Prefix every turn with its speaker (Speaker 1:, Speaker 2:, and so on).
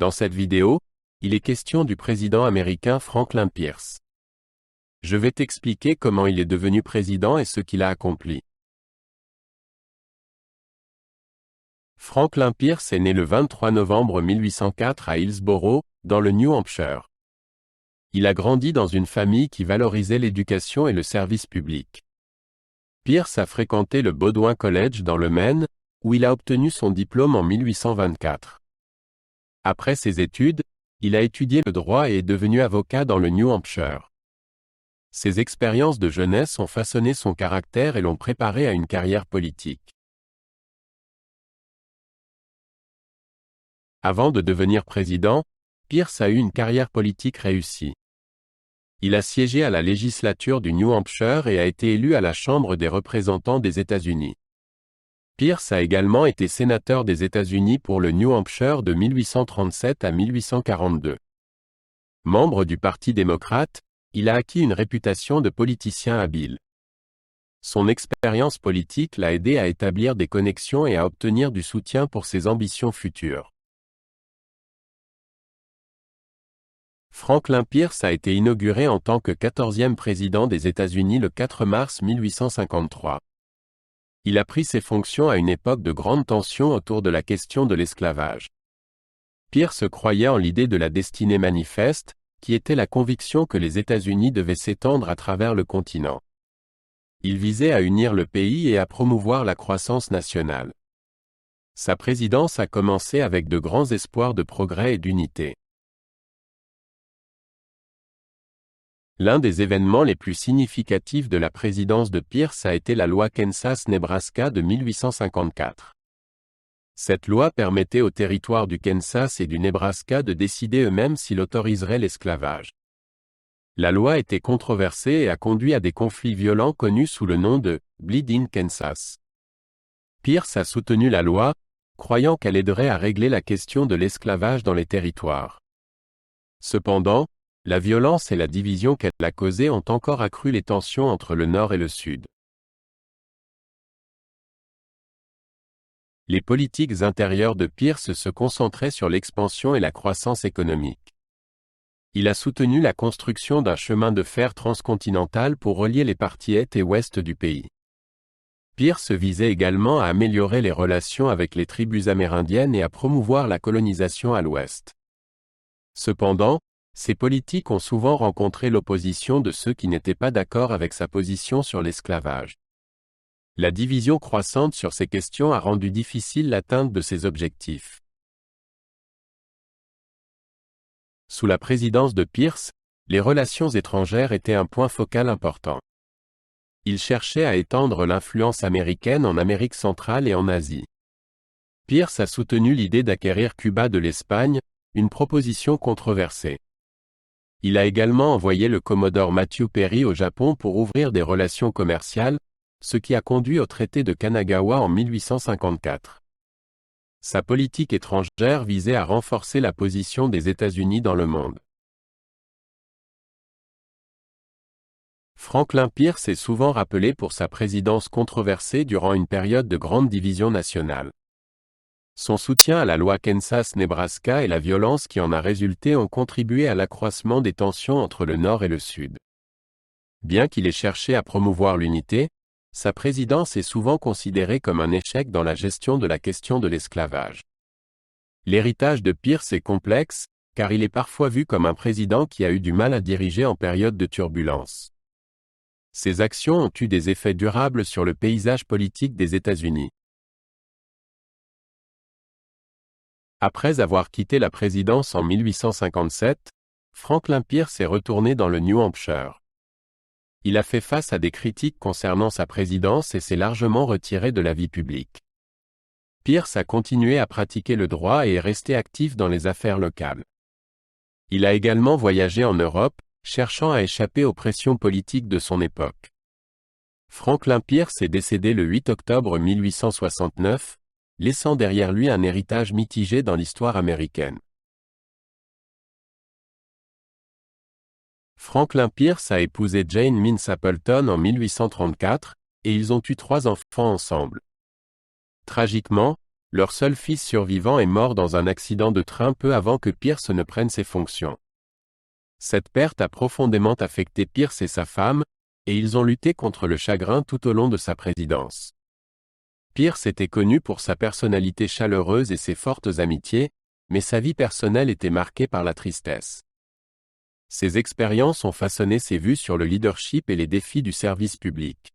Speaker 1: Dans cette vidéo, il est question du président américain Franklin Pierce. Je vais t'expliquer comment il est devenu président et ce qu'il a accompli. Franklin Pierce est né le 23 novembre 1804 à Hillsborough, dans le New Hampshire. Il a grandi dans une famille qui valorisait l'éducation et le service public. Pierce a fréquenté le Bowdoin College dans le Maine, où il a obtenu son diplôme en 1824. Après ses études, il a étudié le droit et est devenu avocat dans le New Hampshire. Ses expériences de jeunesse ont façonné son caractère et l'ont préparé à une carrière politique. Avant de devenir président, Pierce a eu une carrière politique réussie. Il a siégé à la législature du New Hampshire et a été élu à la Chambre des représentants des États-Unis. Pierce a également été sénateur des États-Unis pour le New Hampshire de 1837 à 1842. Membre du Parti démocrate, il a acquis une réputation de politicien habile. Son expérience politique l'a aidé à établir des connexions et à obtenir du soutien pour ses ambitions futures. Franklin Pierce a été inauguré en tant que 14e président des États-Unis le 4 mars 1853. Il a pris ses fonctions à une époque de grande tension autour de la question de l'esclavage. Pierce croyait en l'idée de la destinée manifeste, qui était la conviction que les États-Unis devaient s'étendre à travers le continent. Il visait à unir le pays et à promouvoir la croissance nationale. Sa présidence a commencé avec de grands espoirs de progrès et d'unité. L'un des événements les plus significatifs de la présidence de Pierce a été la loi Kansas-Nebraska de 1854. Cette loi permettait aux territoires du Kansas et du Nebraska de décider eux-mêmes s'ils autoriseraient l'esclavage. La loi était controversée et a conduit à des conflits violents connus sous le nom de « Bleed-in Kansas ». Pierce a soutenu la loi, croyant qu'elle aiderait à régler la question de l'esclavage dans les territoires. Cependant, la violence et la division qu'elle a causée ont encore accru les tensions entre le Nord et le Sud. Les politiques intérieures de Pierce se concentraient sur l'expansion et la croissance économique. Il a soutenu la construction d'un chemin de fer transcontinental pour relier les parties est et ouest du pays. Pierce visait également à améliorer les relations avec les tribus amérindiennes et à promouvoir la colonisation à l'ouest. Cependant, ces politiques ont souvent rencontré l'opposition de ceux qui n'étaient pas d'accord avec sa position sur l'esclavage. La division croissante sur ces questions a rendu difficile l'atteinte de ces objectifs. Sous la présidence de Pierce, les relations étrangères étaient un point focal important. Il cherchait à étendre l'influence américaine en Amérique centrale et en Asie. Pierce a soutenu l'idée d'acquérir Cuba de l'Espagne, une proposition controversée. Il a également envoyé le commodore Matthew Perry au Japon pour ouvrir des relations commerciales, ce qui a conduit au traité de Kanagawa en 1854. Sa politique étrangère visait à renforcer la position des États-Unis dans le monde. Franklin Pierce est souvent rappelé pour sa présidence controversée durant une période de grande division nationale. Son soutien à la loi Kansas-Nebraska et la violence qui en a résulté ont contribué à l'accroissement des tensions entre le Nord et le Sud. Bien qu'il ait cherché à promouvoir l'unité, sa présidence est souvent considérée comme un échec dans la gestion de la question de l'esclavage. L'héritage de Pierce est complexe, car il est parfois vu comme un président qui a eu du mal à diriger en période de turbulence. Ses actions ont eu des effets durables sur le paysage politique des États-Unis. Après avoir quitté la présidence en 1857, Franklin Pierce est retourné dans le New Hampshire. Il a fait face à des critiques concernant sa présidence et s'est largement retiré de la vie publique. Pierce a continué à pratiquer le droit et est resté actif dans les affaires locales. Il a également voyagé en Europe, cherchant à échapper aux pressions politiques de son époque. Franklin Pierce est décédé le 8 octobre 1869, laissant derrière lui un héritage mitigé dans l'histoire américaine. Franklin Pierce a épousé Jane Mintz Appleton en 1834, et ils ont eu 3 enfants ensemble. Tragiquement, Leur seul fils survivant est mort dans un accident de train peu avant que Pierce ne prenne ses fonctions. Cette perte a profondément affecté Pierce et sa femme, et ils ont lutté contre le chagrin tout au long de sa présidence. Pierce était connu pour sa personnalité chaleureuse et ses fortes amitiés, mais sa vie personnelle était marquée par la tristesse. Ses expériences ont façonné ses vues sur le leadership et les défis du service public.